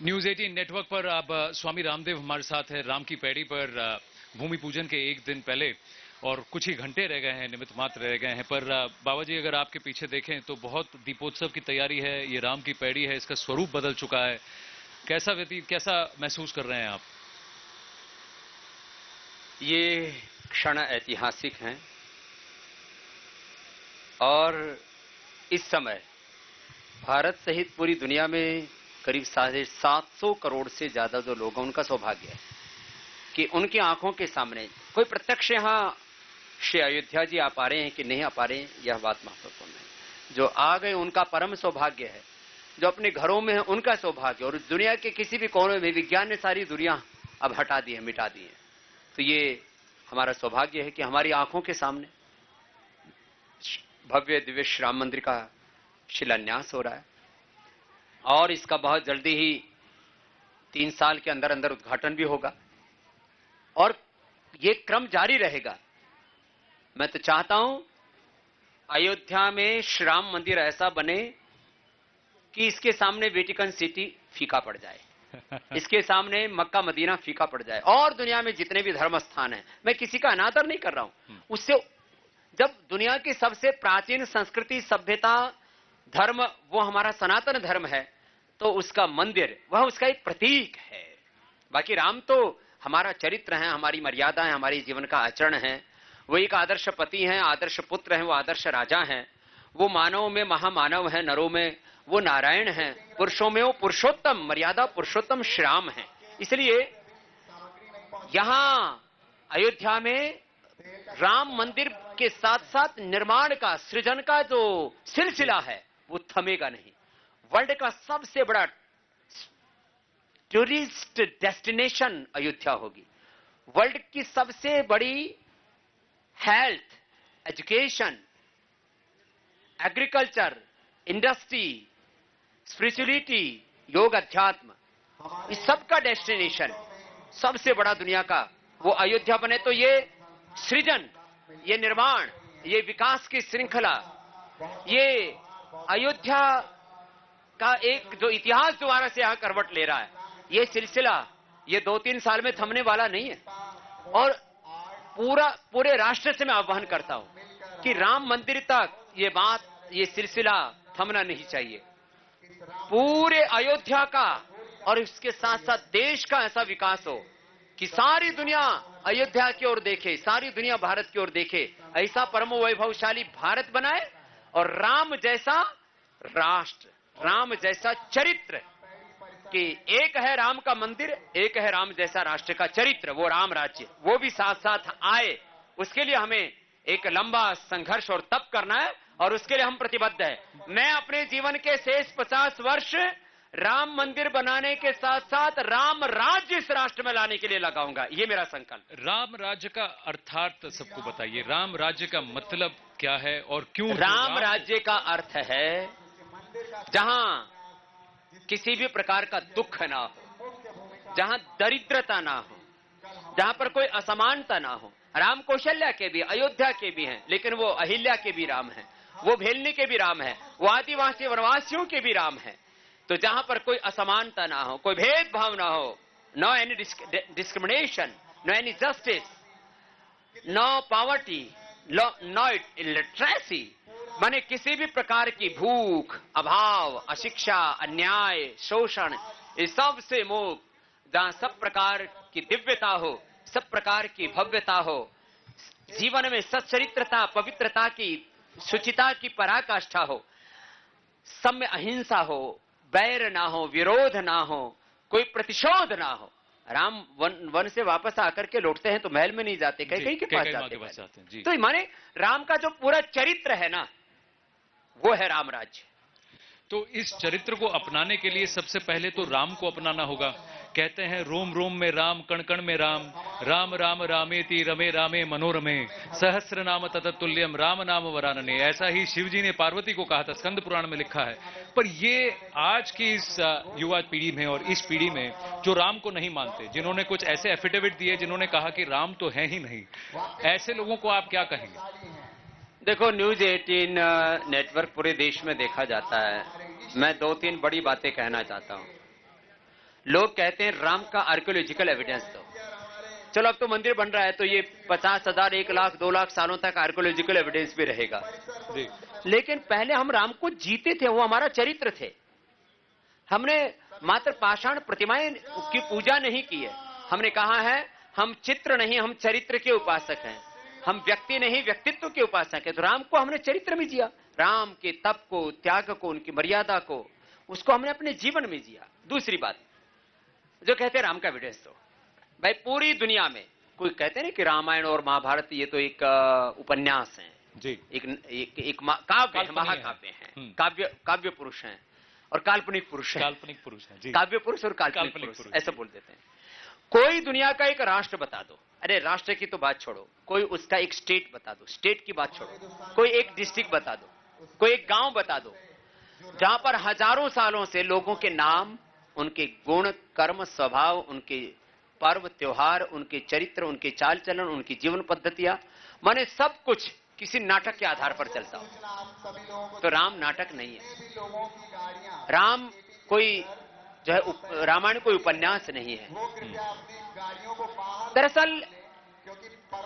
News 18 network पर अब स्वामी रामदेव हमारे साथ है। राम की पैड़ी पर भूमि पूजन के एक दिन पहले और कुछ ही घंटे रह गए हैं, निमित्त मात्र रह गए हैं। पर बाबा जी, अगर आपके पीछे देखें तो बहुत दीपोत्सव की तैयारी है। ये राम की पैड़ी है, इसका स्वरूप बदल चुका है। कैसा महसूस कर रहे हैं आप? ये क्षण ऐतिहासिक हैं और इस समय भारत सहित पूरी दुनिया में करीब 750 करोड़ से ज्यादा जो लोग हैं, उनका सौभाग्य है कि उनकी आंखों के सामने कोई प्रत्यक्ष यहां श्री अयोध्या जी आ पा रहे हैं कि नहीं आ पा रहे हैं, यह बात महत्वपूर्ण है। जो आ गए उनका परम सौभाग्य है, जो अपने घरों में है उनका सौभाग्य। और दुनिया के किसी भी कोने में विज्ञान ने सारी दुनिया अब हटा दी है, मिटा दी है। तो ये हमारा सौभाग्य है कि हमारी आंखों के सामने भव्य दिव्य श्री राम मंदिर का शिलान्यास हो रहा है और इसका बहुत जल्दी ही 3 साल के अंदर अंदर उद्घाटन भी होगा और ये क्रम जारी रहेगा। मैं तो चाहता हूं अयोध्या में श्री राम मंदिर ऐसा बने कि इसके सामने वेटिकन सिटी फीका पड़ जाए, इसके सामने मक्का मदीना फीका पड़ जाए। और दुनिया में जितने भी धर्म स्थान हैं, मैं किसी का अनादर नहीं कर रहा हूं, उससे जब दुनिया की सबसे प्राचीन संस्कृति, सभ्यता, धर्म वो हमारा सनातन धर्म है, तो उसका मंदिर वह उसका एक प्रतीक है। बाकी राम तो हमारा चरित्र है, हमारी मर्यादा है, हमारी जीवन का आचरण है। वो एक आदर्श पति हैं, आदर्श पुत्र हैं, वो आदर्श राजा हैं। वो मानव में महामानव है, नरों में वो नारायण हैं, पुरुषों में वो पुरुषोत्तम, मर्यादा पुरुषोत्तम श्री राम है। इसलिए यहां अयोध्या में राम मंदिर के साथ साथ निर्माण का, सृजन का जो सिलसिला है वो थमेगा नहीं। वर्ल्ड का सबसे बड़ा टूरिस्ट डेस्टिनेशन अयोध्या होगी। वर्ल्ड की सबसे बड़ी health, education, agriculture, industry, spirituality, योग, अध्यात्म, इस सब का डेस्टिनेशन सबसे बड़ा दुनिया का वो अयोध्या बने। तो ये सृजन, ये निर्माण, ये विकास की श्रृंखला, ये अयोध्या का एक जो इतिहास दोबारा से यहां करवट ले रहा है, ये सिलसिला ये 2-3 साल में थमने वाला नहीं है। और पूरे राष्ट्र से मैं आह्वान करता हूं कि राम मंदिर तक ये बात, ये सिलसिला थमना नहीं चाहिए। पूरे अयोध्या का और इसके साथ साथ देश का ऐसा विकास हो कि सारी दुनिया अयोध्या की ओर देखे, सारी दुनिया भारत की ओर देखे, ऐसा परम वैभवशाली भारत बनाए और राम जैसा राष्ट्र, राम जैसा चरित्र, कि एक है राम का मंदिर, एक है राम जैसा राष्ट्र का चरित्र, वो राम राज्य, वो भी साथ साथ आए। उसके लिए हमें एक लंबा संघर्ष और तप करना है और उसके लिए हम प्रतिबद्ध हैं। मैं अपने जीवन के शेष 50 वर्ष राम मंदिर बनाने के साथ साथ राम राज्य इस राष्ट्र में लाने के लिए लगाऊंगा, ये मेरा संकल्प। राम राज्य का अर्थार्थ सबको बताइए। राम राज्य का मतलब क्या है और क्यों? राम राज्य का अर्थ है जहां किसी भी प्रकार का दुख ना हो, जहां दरिद्रता ना हो, जहां पर कोई असमानता ना हो। राम कौशल्या के भी, अयोध्या के भी हैं, लेकिन वो अहिल्या के भी राम हैं, वो भेलनी के भी राम हैं, वो आदिवासी वनवासियों के भी राम हैं। तो जहां पर कोई असमानता ना हो, कोई भेदभाव ना हो, no any discrimination, no any justice, no poverty, no illiteracy, माने किसी भी प्रकार की भूख, अभाव, अशिक्षा, अन्याय, शोषण, इस सब से मुक्त, जहां सब प्रकार की दिव्यता हो, सब प्रकार की भव्यता हो, जीवन में सच्चरित्रता, पवित्रता की, शुचिता की पराकाष्ठा हो, सब में अहिंसा हो, बैर ना हो, विरोध ना हो, कोई प्रतिशोध ना हो। राम वन से वापस आकर के लौटते हैं तो महल में नहीं जाते, कहीं के पास जाते हैं। तो माने राम का जो पूरा चरित्र है ना, वो है राम राज्य। तो इस चरित्र को अपनाने के लिए सबसे पहले तो राम को अपनाना होगा। कहते हैं रोम रोम में राम, कण कण में राम, राम राम रामेति रमे रामे मनोरमे, सहस्र नाम तततुल्यम राम नाम वरानने। ऐसा ही शिव जी ने पार्वती को कहा था, स्कंद पुराण में लिखा है। पर ये आज की इस युवा पीढ़ी में और इस पीढ़ी में जो राम को नहीं मानते, जिन्होंने कुछ ऐसे एफिडेविट दिए जिन्होंने कहा कि राम तो है ही नहीं, ऐसे लोगों को आप क्या कहेंगे? देखो, न्यूज 18 नेटवर्क पूरे देश में देखा जाता है। मैं 2-3 बड़ी बातें कहना चाहता हूं। लोग कहते हैं राम का आर्कियोलॉजिकल एविडेंस दो। चलो अब तो मंदिर बन रहा है तो ये 50,000, 1,00,000, 2,00,000 सालों तक आर्कियोलॉजिकल एविडेंस भी रहेगा। जी लेकिन पहले हम राम को जीते थे, वो हमारा चरित्र थे। हमने मात्र पाषाण प्रतिमाएं की पूजा नहीं की है। हमने कहा है हम चित्र नहीं, हम चरित्र के उपासक हैं। हम व्यक्ति नहीं, व्यक्तित्व के उपासक हैं। तो राम को हमने चरित्र में जिया, राम के तप को, त्याग को, उनकी मर्यादा को, उसको हमने अपने जीवन में जिया। दूसरी बात जो कहते हैं राम का एविडेंस दो, भाई पूरी दुनिया में कोई कहते हैं कि रामायण और महाभारत ये तो एक उपन्यास है, जी एक काव्य है, महाकाव्य है, काव्य पुरुष हैं और काल्पनिक पुरुष हैं। काल्पनिक पुरुष है जी। काव्य पुरुष और काल्पनिक पुरुष ऐसा बोल देते हैं। कोई दुनिया का एक राष्ट्र बता दो, अरे राष्ट्र की तो बात छोड़ो, कोई उसका एक स्टेट बता दो, स्टेट की बात छोड़ो, कोई एक डिस्ट्रिक्ट बता दो, कोई एक गांव बता दो, जहां पर हजारों सालों से लोगों के नाम, उनके गुण, कर्म, स्वभाव, उनके पर्व त्योहार, उनके चरित्र, उनके चाल चलन, उनकी जीवन पद्धतियां, माने सब कुछ किसी नाटक के आधार पर चलता हो। तो राम नाटक नहीं है। राम कोई जो है रामायण कोई उपन्यास नहीं है। दरअसल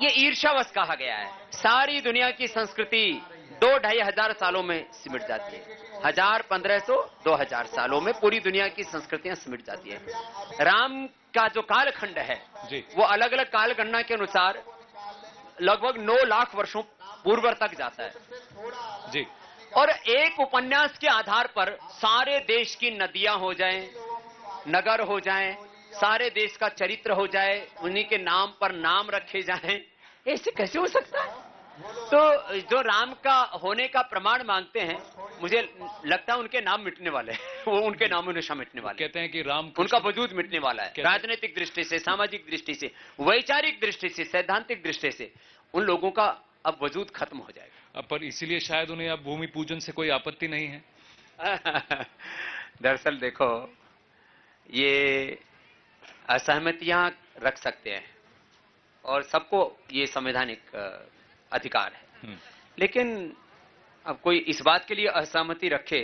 ये ईर्ष्यावश कहा गया है। सारी दुनिया की संस्कृति 2-2,500 सालों में सिमट जाती है। 1000, 1500, 2000 सालों में पूरी दुनिया की संस्कृतियां सिमट जाती है। राम का जो कालखंड है वो अलग अलग काल गणना के अनुसार लगभग 9 लाख वर्षों पूर्व तक जाता है जी। और एक उपन्यास के आधार पर सारे देश की नदियां हो जाएं, नगर हो जाएं, सारे देश का चरित्र हो जाए, उन्हीं के नाम पर नाम रखे जाएं, ऐसे कैसे हो सकता है? तो जो राम का होने का प्रमाण मांगते हैं, मुझे लगता है उनके नाम मिटने वाले हैं। वो उनके नाम निशा मिटने वाले कहते हैं कि राम उनका वजूद मिटने वाला है। राजनीतिक दृष्टि से, सामाजिक दृष्टि से, वैचारिक दृष्टि से, सैद्धांतिक दृष्टि से उन लोगों का अब वजूद खत्म हो जाएगा। पर इसीलिए शायद उन्हें अब भूमि पूजन से कोई आपत्ति नहीं है। दरअसल देखो, ये असहमतियां रख सकते हैं और सबको ये संवैधानिक अधिकार है, लेकिन अब कोई इस बात के लिए असहमति रखे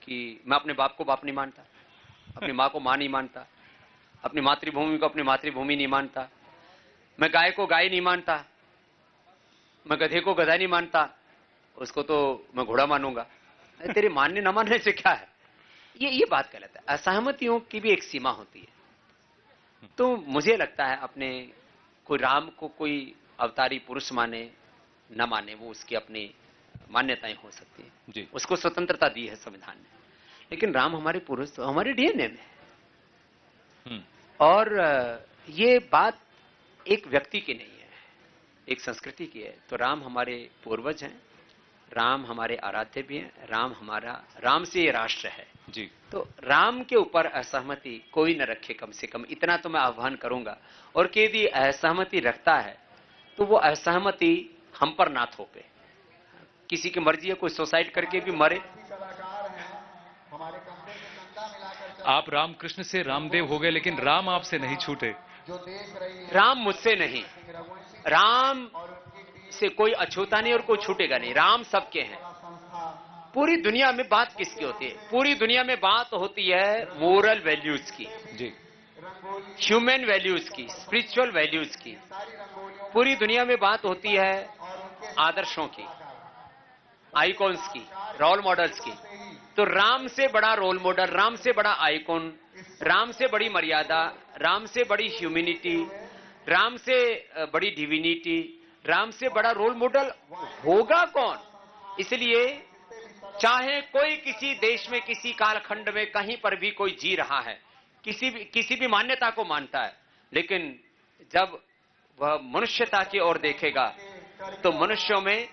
कि मैं अपने बाप को बाप नहीं मानता, अपनी माँ को माँ नहीं मानता, अपनी मातृभूमि को अपनी मातृभूमि नहीं मानता, मैं गाय को गाय नहीं मानता, मैं गधे को गधा नहीं मानता, उसको तो मैं घोड़ा मानूंगा। तेरे मानने न मानने से क्या है? ये बात गलत है। असहमतियों की भी एक सीमा होती है। तो मुझे लगता है अपने कोई राम को कोई अवतारी पुरुष माने न माने, वो उसकी अपनी मान्यताएं हो सकती है जी। उसको स्वतंत्रता दी है संविधान ने, लेकिन राम हमारे पुरुष तो हमारे डीएनए में है। और ये बात एक व्यक्ति की नहीं है, एक संस्कृति की है। तो राम हमारे पूर्वज हैं, राम हमारे आराध्य भी हैं, राम से ये राष्ट्र है जी। तो राम के ऊपर असहमति कोई न रखे, कम से कम इतना तो मैं आह्वान करूंगा। और यदि असहमति रखता है तो वो असहमति हम पर ना थोपे। किसी की मर्जी है, कोई सुसाइड करके भी मरे। आप रामकृष्ण से रामदेव हो गए, लेकिन राम आपसे नहीं छूटे। राम मुझसे नहीं, राम से कोई अछूता नहीं और कोई छूटेगा नहीं। राम सबके हैं। पूरी दुनिया में बात किसकी होती है? पूरी दुनिया में बात होती है मोरल वैल्यूज की जी, ह्यूमन वैल्यूज की, स्पिरिचुअल वैल्यूज की। पूरी दुनिया में बात होती है आदर्शों की, आइकॉन्स की, रोल मॉडल्स की। तो राम से बड़ा रोल मॉडल, राम से बड़ा आइकॉन, राम से बड़ी मर्यादा, राम से बड़ी ह्यूमैनिटी, राम से बड़ी डिविनिटी, राम से बड़ा रोल मॉडल होगा कौन? इसलिए चाहे कोई किसी देश में, किसी कालखंड में, कहीं पर भी कोई जी रहा है, किसी भी मान्यता को मानता है, लेकिन जब वह मनुष्यता की ओर देखेगा तो मनुष्यों में,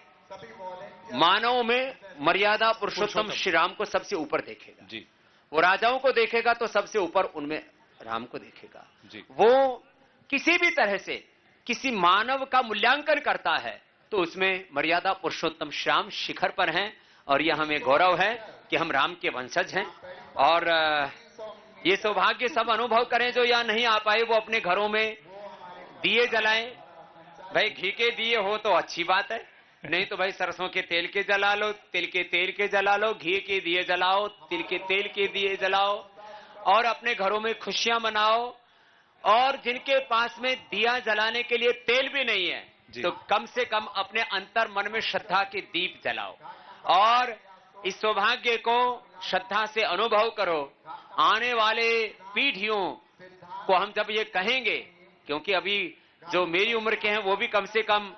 मानव में मर्यादा पुरुषोत्तम श्री राम को सबसे ऊपर देखेगा जी। वो राजाओं को देखेगा तो सबसे ऊपर उनमें राम को देखेगा जी। वो किसी भी तरह से किसी मानव का मूल्यांकन करता है तो उसमें मर्यादा पुरुषोत्तम श्याम शिखर पर हैं। और यह हमें गौरव है कि हम राम के वंशज हैं। और ये सौभाग्य सब अनुभव करें जो यहाँ नहीं आ पाए, वो अपने घरों में दिए जलाएं। भाई घी के दिए हो तो अच्छी बात है, नहीं तो भाई सरसों के तेल के जला लो, तिल के तेल के जला लो, घी के दिए जलाओ, तिल के तेल के दिए जलाओ। और अपने घरों में खुशियां मनाओ। और जिनके पास में दिया जलाने के लिए तेल भी नहीं है, जी। तो कम से कम अपने अंतर मन में श्रद्धा के दीप जलाओ और इस सौभाग्य को श्रद्धा से अनुभव करो। आने वाले पीढ़ियों को हम जब ये कहेंगे, क्योंकि अभी जो मेरी उम्र के हैं वो भी कम से कम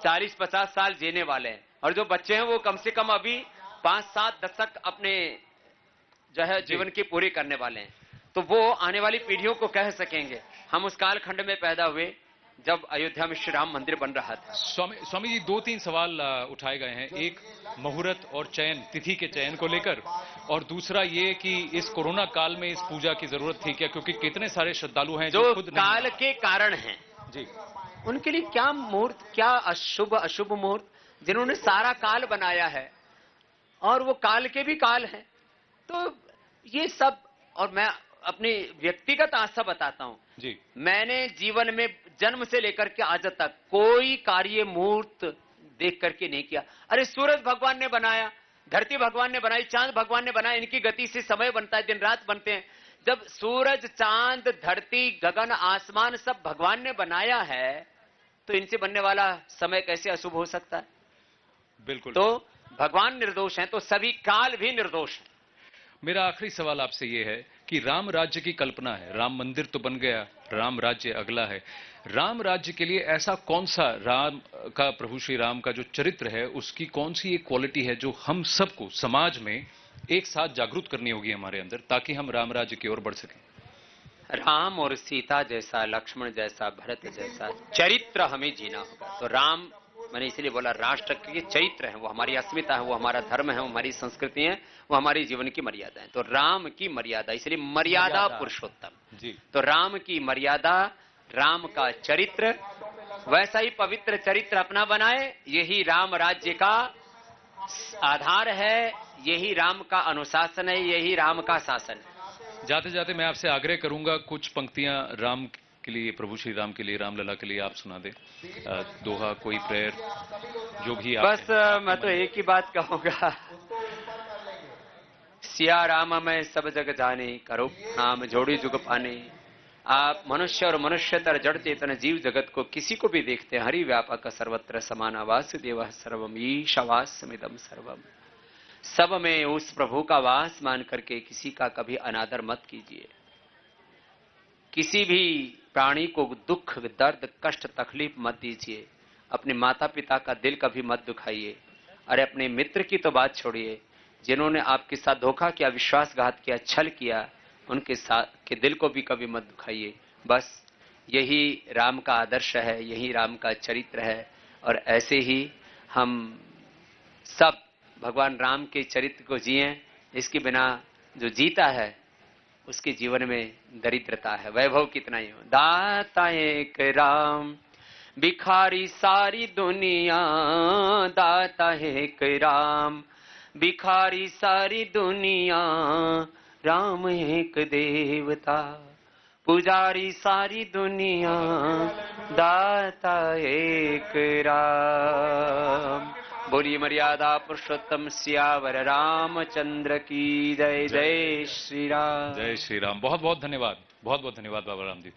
40-50 साल जीने वाले हैं, और जो बच्चे हैं वो कम से कम अभी 5-7 दशक अपने जो है जीवन की पूरी करने वाले हैं, तो वो आने वाली पीढ़ियों को कह सकेंगे हम उस कालखंड में पैदा हुए जब अयोध्या में श्री राम मंदिर बन रहा था। स्वामी जी 2-3 सवाल उठाए गए हैं। एक मुहूर्त और चयन, तिथि के चयन को लेकर, और दूसरा ये कि इस कोरोना काल में इस पूजा की जरूरत थी क्या, क्योंकि कितने सारे श्रद्धालु हैं जो खुद काल के कारण हैं जी, उनके लिए क्या मुहूर्त, क्या अशुभ अशुभ मुहूर्त, जिन्होंने सारा काल बनाया है और वो काल के भी काल हैं, तो ये सब। और मैं अपनी व्यक्तिगत आशा बताता हूं जी, मैंने जीवन में जन्म से लेकर के आज तक कोई कार्य मुहूर्त देख करके नहीं किया। अरे सूरज भगवान ने बनाया, धरती भगवान ने बनाई, चांद भगवान ने बनाया, इनकी गति से समय बनता है, दिन रात बनते हैं। जब सूरज, चांद, धरती, गगन, आसमान सब भगवान ने बनाया है, तो इनसे बनने वाला समय कैसे अशुभ हो सकता है? बिल्कुल। तो भगवान निर्दोष हैं, तो सभी काल भी निर्दोष हैं। मेरा आखिरी सवाल आपसे ये है कि राम राज्य की कल्पना है, राम मंदिर तो बन गया, राम राज्य अगला है। राम राज्य के लिए ऐसा कौन सा राम का, प्रभु श्री राम का जो चरित्र है, उसकी कौन सी एक क्वालिटी है जो हम सबको समाज में एक साथ जागरूक करनी होगी हमारे अंदर, ताकि हम राम राज्य की ओर बढ़ सकें? राम और सीता जैसा, लक्ष्मण जैसा, भरत जैसा चरित्र हमें जीना होगा। तो राम, मैंने इसलिए बोला, राष्ट्र के चरित्र है, वो हमारी अस्मिता है, वो हमारा धर्म है, वो हमारी संस्कृति है, वो हमारी जीवन की मर्यादा है। तो राम की मर्यादा, इसलिए मर्यादा पुरुषोत्तम जी, तो राम की मर्यादा, राम का चरित्र, वैसा ही पवित्र चरित्र अपना बनाए। यही राम राज्य का आधार है, यही राम का अनुशासन है, यही राम का शासन है। जाते जाते मैं आपसे आग्रह करूंगा, कुछ पंक्तियां राम के लिए, प्रभु श्री राम के लिए, रामलला के लिए आप सुना दें। दोहा, कोई प्रेयर, जो भी आप बस मैं तो एक ही बात कहूंगा, सिया राम मैं सब जग जाने, करो नाम जोड़ी जुग पाने। आप मनुष्य और मनुष्यतर जड़ चेतन जीव जगत को किसी को भी देखते हैं, हरि व्यापक सर्वत्र समाना, वासुदेव सर्वम ईशावास्यमिदं सर्वम। सब में उस प्रभु का वास मान करके किसी का कभी अनादर मत कीजिए। किसी भी प्राणी को दुख, दर्द, कष्ट, तकलीफ मत दीजिए। अपने माता पिता का दिल कभी मत दुखाइए। अरे अपने मित्र की तो बात छोड़िए, जिन्होंने आपके साथ धोखा किया, विश्वासघात किया, छल किया, उनके साथ के दिल को भी कभी मत दुखाइए। बस यही राम का आदर्श है, यही राम का चरित्र है। और ऐसे ही हम सब भगवान राम के चरित्र को जिएं। इसके बिना जो जीता है उसके जीवन में दरिद्रता है, वैभव कितना ही हो। दाता एक राम, भिखारी सारी दुनिया, दाता एक राम, भिखारी सारी दुनिया, राम एक देवता, पुजारी सारी दुनिया, दाता एक राम। बोलिए मर्यादा पुरुषोत्तम सियावर रामचंद्र की जय। जय श्री राम। जय श्री राम। बहुत बहुत धन्यवाद, बहुत बहुत धन्यवाद बाबा रामदीप।